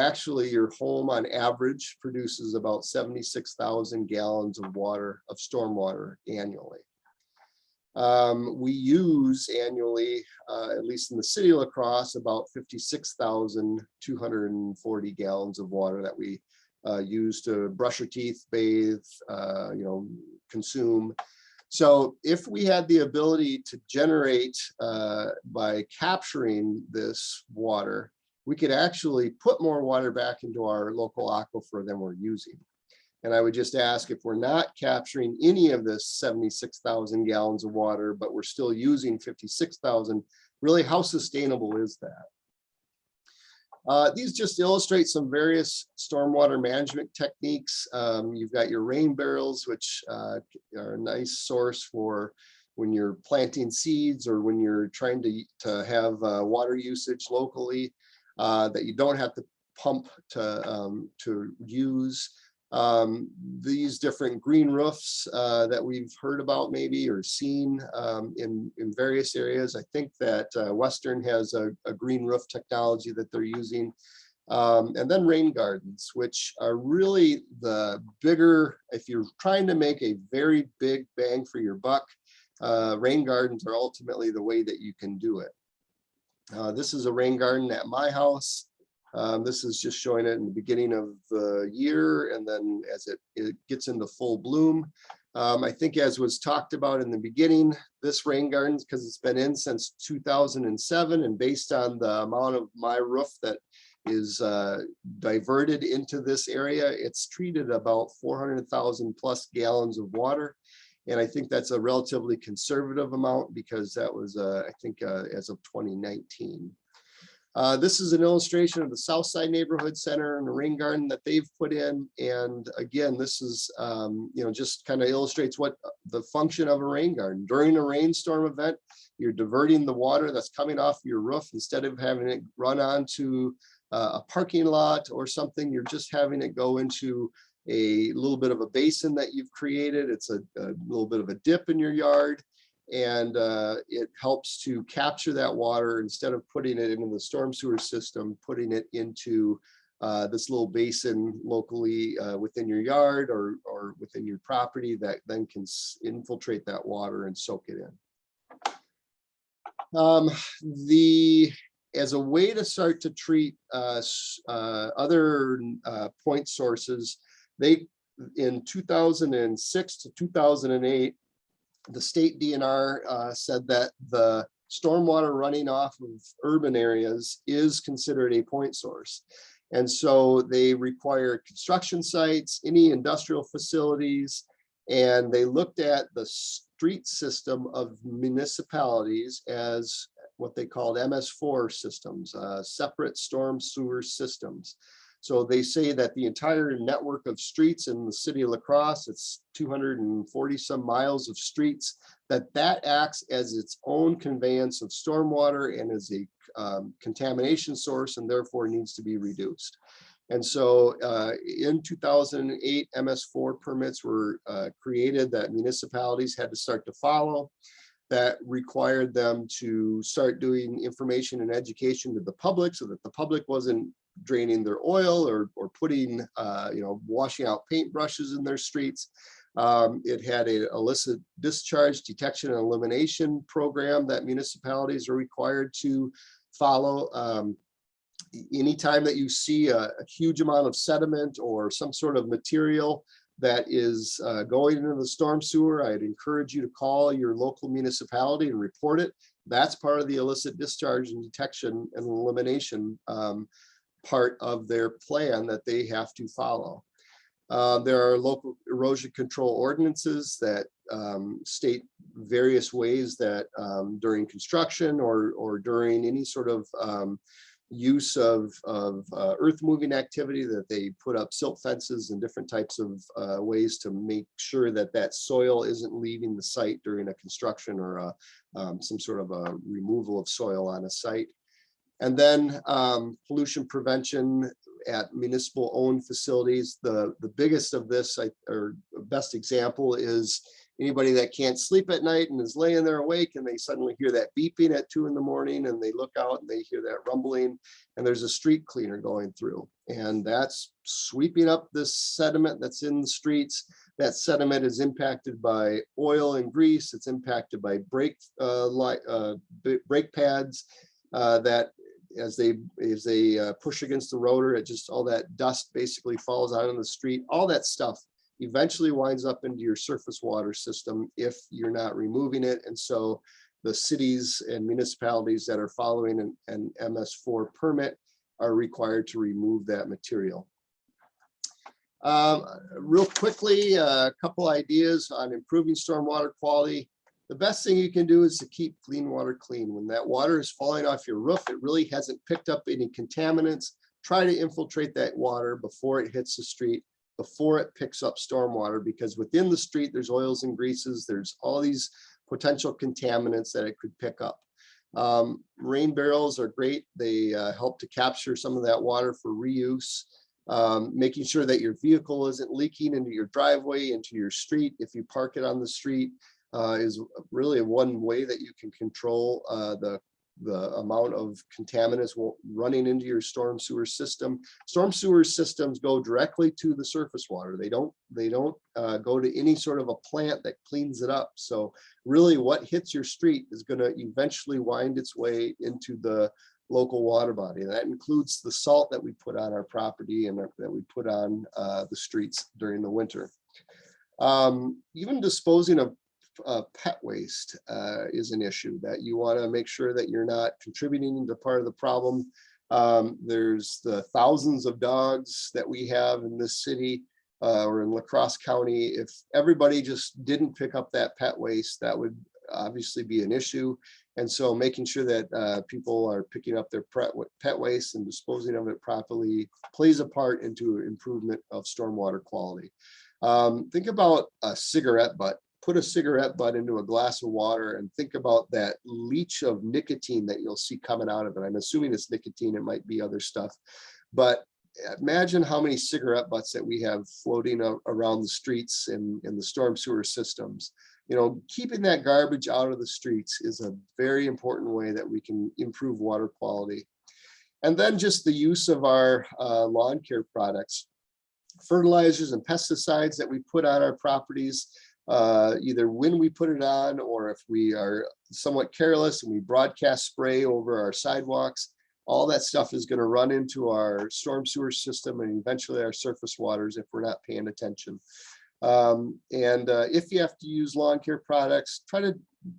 home on average produces about 76,000 gallons of water, of stormwater annually. We use annually, at least in the city of La Crosse, about 56,240 gallons of water that we use to brush your teeth, bathe, consume. So if we had the ability to generate by capturing this water, we could actually put more water back into our local aquifer than we're using. And I would just ask, if we're not capturing any of this 76,000 gallons of water, but we're still using 56,000, really how sustainable is that? These just illustrate some various stormwater management techniques. You've got your rain barrels, which are a nice source for when you're planting seeds or when you're trying to have water usage locally that you don't have to pump to use. These different green roofs that we've heard about maybe or seen in various areas. I think that Western has a green roof technology that they're using. And then rain gardens, which are really the bigger, if you're trying to make a very big bang for your buck, rain gardens are ultimately the way that you can do it. This is a rain garden at my house. This is just showing it in the beginning of the year, and then as it gets into full bloom. I think, as was talked about in the beginning, this rain garden, because it's been in since 2007, and based on the amount of my roof that is diverted into this area, it's treated about 400,000 plus gallons of water. And I think that's a relatively conservative amount because that was, I think, as of 2019. This is an illustration of the Southside Neighborhood Center and the rain garden that they've put in. And again, this is, just kind of illustrates what the function of a rain garden. During a rainstorm event, you're diverting the water that's coming off your roof. Instead of having it run onto a parking lot or something, you're just having it go into a little bit of a basin that you've created. It's a little bit of a dip in your yard. And it helps to capture that water instead of putting it into the storm sewer system, putting it into this little basin locally within your yard or within your property that then can infiltrate that water and soak it in. As a way to start to treat other point sources, in 2006 to 2008, the state DNR said that the stormwater running off of urban areas is considered a point source. And so they require construction sites, any industrial facilities, and they looked at the street system of municipalities as what they called MS4 systems, separate storm sewer systems. So they say that the entire network of streets in the city of La Crosse, it's 240 some miles of streets, that acts as its own conveyance of stormwater and is a contamination source and therefore needs to be reduced. And so in 2008, MS4 permits were created that municipalities had to start to follow. That required them to start doing information and education to the public so that the public wasn't draining their oil or putting, washing out paintbrushes in their streets. It had an illicit discharge detection and elimination program that municipalities are required to follow. Anytime that you see a huge amount of sediment or some sort of material that is going into the storm sewer, I'd encourage you to call your local municipality and report it. That's part of the illicit discharge and detection and elimination part of their plan that they have to follow. There are local erosion control ordinances that state various ways that during construction or during any sort of use of earth moving activity, that they put up silt fences and different types of ways to make sure that that soil isn't leaving the site during a construction or some sort of a removal of soil on a site. And then pollution prevention at municipal owned facilities. The biggest of this, or best example, is anybody that can't sleep at night and is laying there awake and they suddenly hear that beeping at 2 in the morning and they look out and they hear that rumbling and there's a street cleaner going through, and that's sweeping up this sediment that's in the streets. That sediment is impacted by oil and grease. It's impacted by brake pads that as they push against the rotor, it just, all that dust basically falls out on the street. All that stuff eventually winds up into your surface water system if you're not removing it. And so the cities and municipalities that are following an MS4 permit are required to remove that material. Real quickly, a couple ideas on improving stormwater quality. The best thing you can do is to keep clean water clean. When that water is falling off your roof, it really hasn't picked up any contaminants. Try to infiltrate that water before it hits the street, before it picks up stormwater, because within the street, there's oils and greases. There's all these potential contaminants that it could pick up. Rain barrels are great. They help to capture some of that water for reuse. Making sure that your vehicle isn't leaking into your driveway, into your street. If you park it on the street, is really one way that you can control the amount of contaminants running into your storm sewer system. Storm sewer systems go directly to the surface water. They don't go to any sort of a plant that cleans it up. So really what hits your street is going to eventually wind its way into the local water body. And that includes the salt that we put on our property and that we put on the streets during the winter. Even disposing of pet waste is an issue that you want to make sure that you're not contributing to part of the problem. There's the thousands of dogs that we have in this city or in Crosse County. If everybody just didn't pick up that pet waste, that would obviously be an issue. And so making sure that people are picking up their pet waste and disposing of it properly plays a part into improvement of stormwater quality. Think about a cigarette butt. Put a cigarette butt into a glass of water and think about that leach of nicotine that you'll see coming out of it. I'm assuming it's nicotine, it might be other stuff, but imagine how many cigarette butts that we have floating around the streets and in the storm sewer systems. You know, keeping that garbage out of the streets is a very important way that we can improve water quality. And then just the use of our lawn care products, fertilizers and pesticides that we put on our properties. Either when we put it on or if we are somewhat careless and we broadcast spray over our sidewalks, all that stuff is going to run into our storm sewer system and eventually our surface waters if we're not paying attention. If you have to use lawn care products, try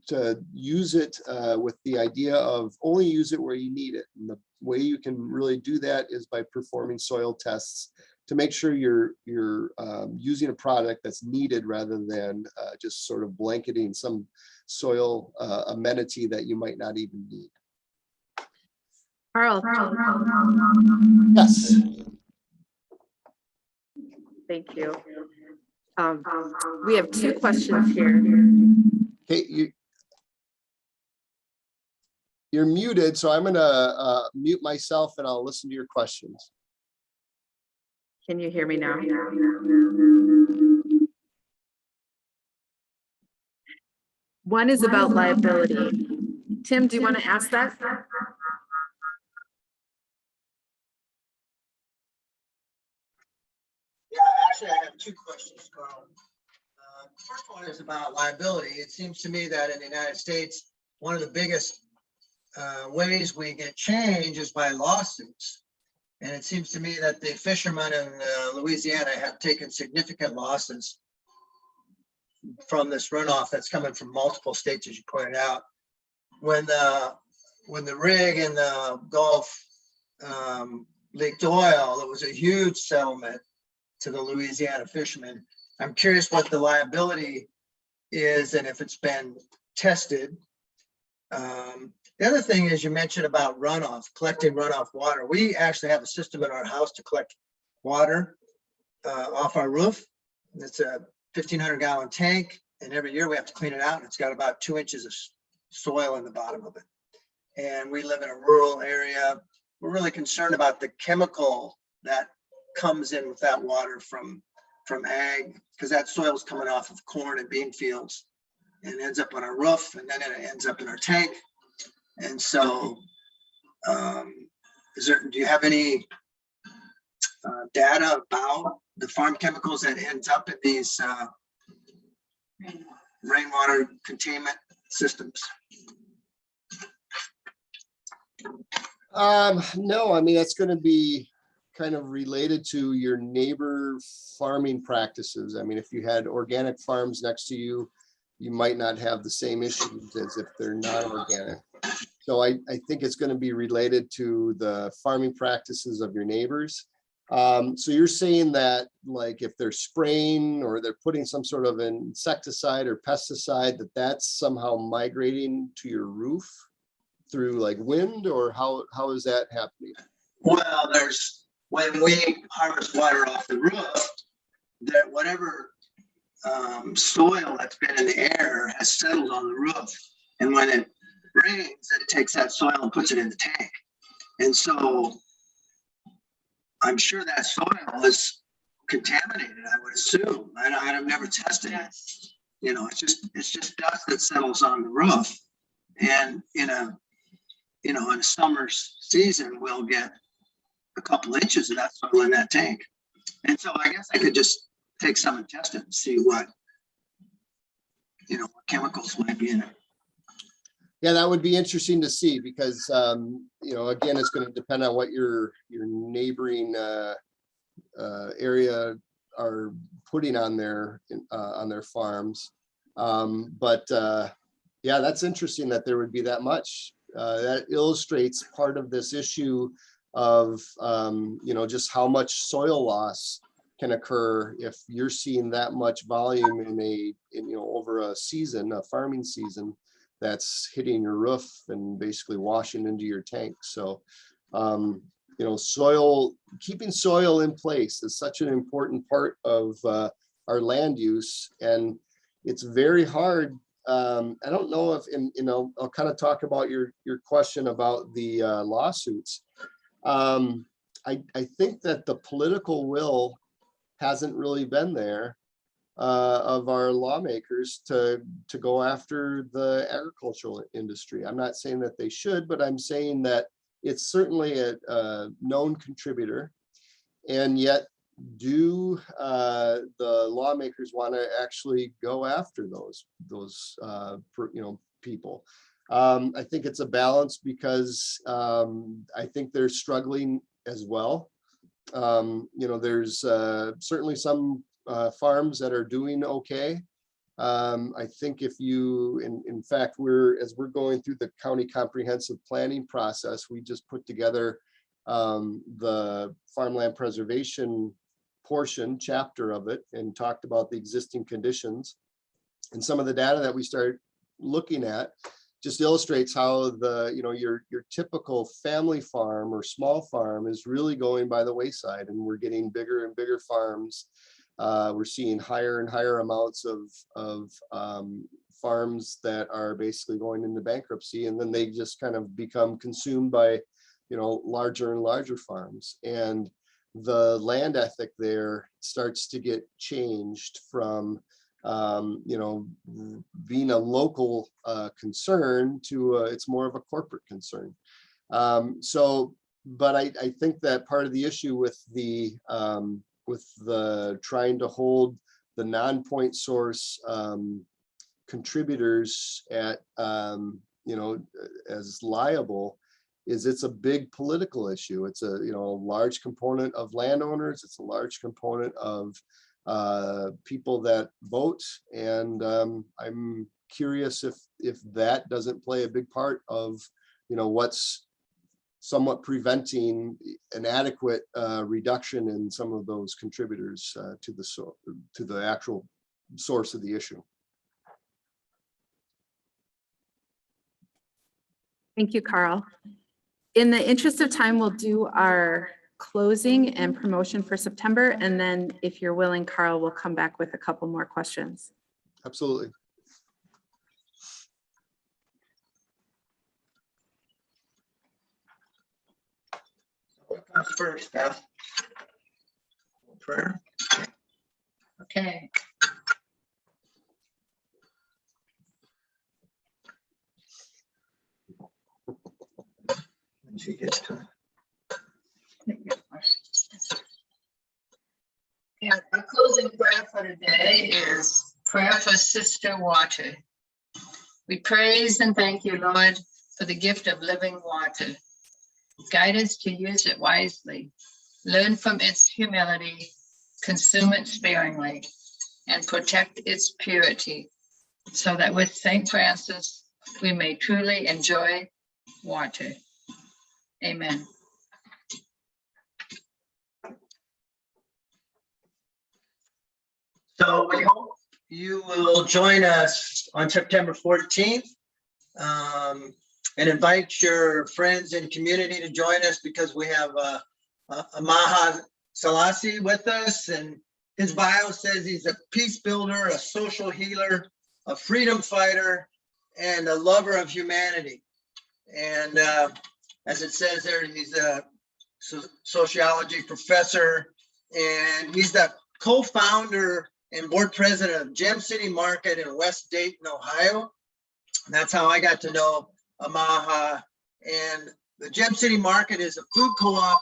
to use it with the idea of only use it where you need it. And the way you can really do that is by performing soil tests to make sure you're using a product that's needed rather than just sort of blanketing some soil amenity that you might not even need. Karl. Yes. Thank you. We have 2 questions here. Okay, you're muted, so I'm gonna mute myself and I'll listen to your questions. Can you hear me now? One is about liability. Tim, do you want to ask that? Yeah, actually, I have 2 questions, Karl. The first one is about liability. It seems to me that in the United States, one of the biggest ways we get change is by lawsuits. And it seems to me that the fishermen in Louisiana have taken significant losses from this runoff that's coming from multiple states, as you pointed out. When the rig in the Gulf leaked oil, it was a huge settlement to the Louisiana fishermen. I'm curious what the liability is and if it's been tested. The other thing is you mentioned about runoff, collecting runoff water. We actually have a system in our house to collect water off our roof. It's a 1,500 gallon tank, and every year we have to clean it out, and it's got about 2 inches of soil in the bottom of it. And we live in a rural area. We're really concerned about the chemical that comes in with that water from ag, because that soil is coming off of corn and bean fields and ends up on our roof, and then it ends up in our tank. And so do you have any data about the farm chemicals that ends up in these rainwater containment systems? No, I mean, that's going to be kind of related to your neighbor farming practices. I mean, if you had organic farms next to you, you might not have the same issues as if they're not organic. So I think it's going to be related to the farming practices of your neighbors. So you're saying that, like, if they're spraying or they're putting some sort of insecticide or pesticide, that's somehow migrating to your roof through like wind, or how is that happening? Well, when we harvest water off the roof, that whatever soil that's been in the air has settled on the roof. And when it rains, it takes that soil and puts it in the tank. And so I'm sure that soil is contaminated, I would assume. I've never tested it. You know, it's just dust that settles on the roof. And in a summer season, we'll get a couple inches of that soil in that tank. And so I guess I could just take some and test it and see what chemicals might be in it. Yeah, that would be interesting to see, because again, it's going to depend on what your neighboring area are putting on their farms. Yeah, that's interesting that there would be that much. That illustrates part of this issue of just how much soil loss can occur if you're seeing that much volume in over a season, a farming season, that's hitting your roof and basically washing into your tank. So keeping soil in place is such an important part of our land use, and it's very hard. I don't know if, I'll kind of talk about your question about the lawsuits. I think that the political will hasn't really been there of our lawmakers to go after the agricultural industry. I'm not saying that they should, but I'm saying that it's certainly a known contributor. And yet, do the lawmakers want to actually go after those people? I think it's a balance, because I think they're struggling as well. There's certainly some farms that are doing okay. I think if you, in fact, as we're going through the county comprehensive planning process, we just put together the farmland preservation chapter of it, and talked about the existing conditions. And some of the data that we start looking at just illustrates how your typical family farm or small farm is really going by the wayside, and we're getting bigger and bigger farms. We're seeing higher and higher amounts of farms that are basically going into bankruptcy, and then they just kind of become consumed by larger and larger farms. And the land ethic there starts to get changed from being a local concern to it's more of a corporate concern. But I think that part of the issue with the trying to hold the non-point source contributors at as liable is it's a big political issue. It's a large component of landowners. It's a large component of people that vote, and I'm curious if that doesn't play a big part of what's somewhat preventing an adequate reduction in some of those contributors to the actual source of the issue. Thank you, Karl. In the interest of time, we'll do our closing and promotion for September. And then if you're willing, Karl, we'll come back with a couple more questions. Absolutely. What comes first, Beth? Prayer? Okay. When she gets to Yeah, our closing prayer for today is prayer for Sister Water. We praise and thank you, Lord, for the gift of living water. Guide us to use it wisely, learn from its humility, consume it sparingly, and protect its purity, so that with St. Francis, we may truly enjoy water. Amen. So we hope you will join us on September 14th and invite your friends and community to join us, because we have Maha Selassie with us, and his bio says he's a peace builder, a social healer, a freedom fighter, and a lover of humanity. And as it says there, he's a sociology professor, and he's the co-founder and board president of Gem City Market in West Dayton, Ohio. And that's how I got to know Amaha. And the Gem City Market is a food co-op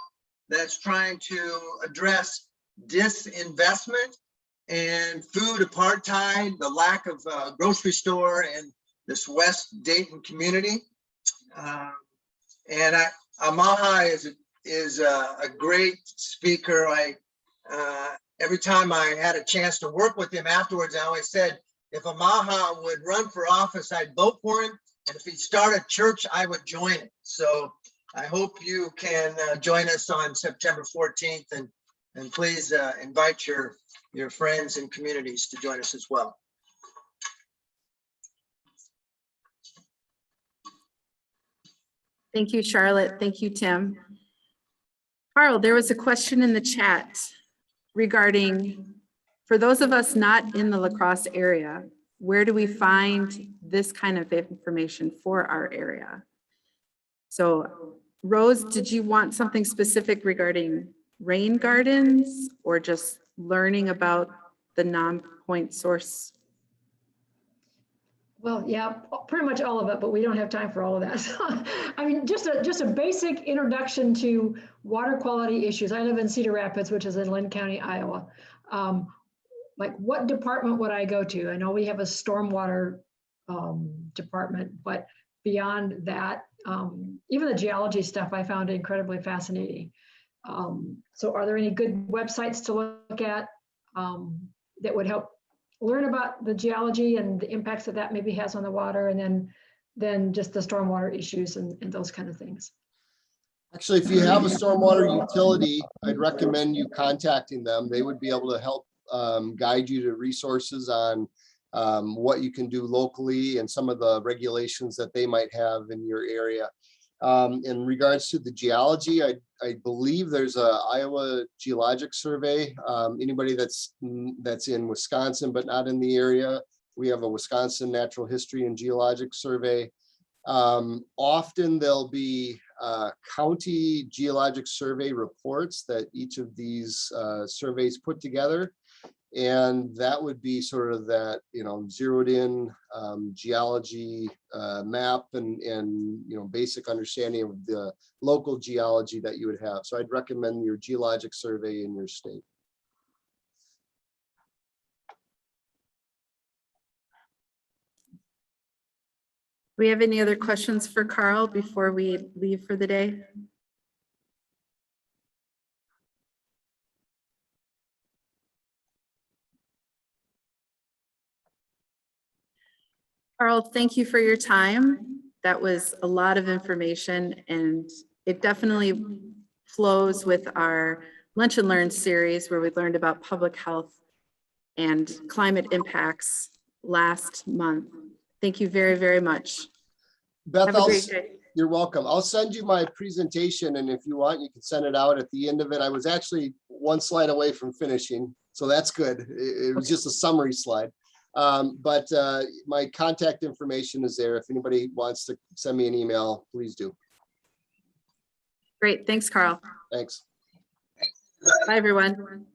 that's trying to address disinvestment and food apartheid, the lack of a grocery store in this West Dayton community. And Amaha is a great speaker. Every time I had a chance to work with him afterwards, I always said, if Amaha would run for office, I'd vote for him. And if he'd start a church, I would join it. So I hope you can join us on September 14th, and please invite your friends and communities to join us as well. Thank you, Charlotte. Thank you, Tim. Karl, there was a question in the chat regarding, for those of us not in the La Crosse area, where do we find this kind of information for our area? So Rose, did you want something specific regarding rain gardens, or just learning about the Nonpoint source? Well, yeah, pretty much all of it, but we don't have time for all of that. So, I mean, just a basic introduction to water quality issues. I live in Cedar Rapids, which is in Lynn County, Iowa. Like, what department would I go to? I know we have a stormwater department, but beyond that, even the geology stuff I found incredibly fascinating. So are there any good websites to look at that would help learn about the geology and the impacts that maybe has on the water, and then just the stormwater issues and those kind of things? Actually, if you have a stormwater utility, I'd recommend you contacting them. They would be able to help guide you to resources on what you can do locally and some of the regulations that they might have in your area. In regards to the geology, I believe there's a Iowa Geologic Survey. Anybody that's in Wisconsin but not in the area, we have a Wisconsin Natural History and Geologic Survey. Often there'll be county geologic survey reports that each of these surveys put together. And that would be sort of that, zeroed in geology map and basic understanding of the local geology that you would have. So I'd recommend your geologic survey in your state. Do we have any other questions for Karl before we leave for the day? Karl, thank you for your time. That was a lot of information, and it definitely flows with our Lunch and Learn series where we learned about public health and climate impacts last month. Thank you very, very much. Beth, Have a great day. you're welcome. I'll send you my presentation, and if you want, you can send it out at the end of it. I was actually one slide away from finishing, so that's good. It was just a summary slide. But my contact information is there. If anybody wants to send me an email, please do. Great. Thanks, Carl. Thanks. Bye, everyone.